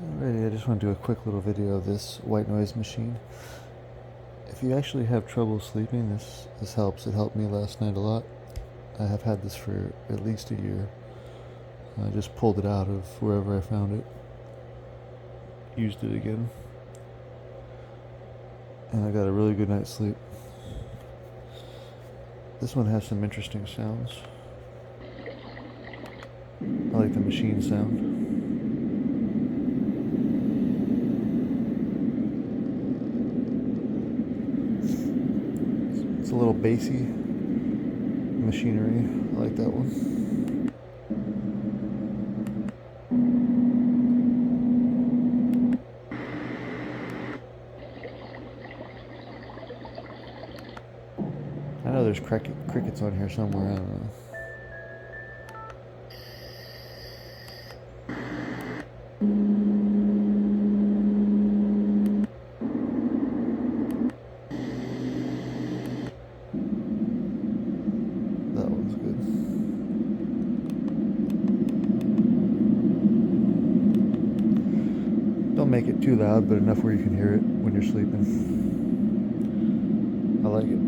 Alrighty, I just want to do a quick little video of this white noise machine. If you actually have trouble sleeping, this helps. It helped me last night a lot. I have had this for at least a year. I just pulled it out of wherever I found it, used it again, and I got a really good night's sleep. This one has some interesting sounds. I like the machine sound. It's a little bassy machinery. I like that one. I know there's crickets on here somewhere. I don't know. That one's good. Don't make it too loud, but enough where you can hear it when you're sleeping. I like it.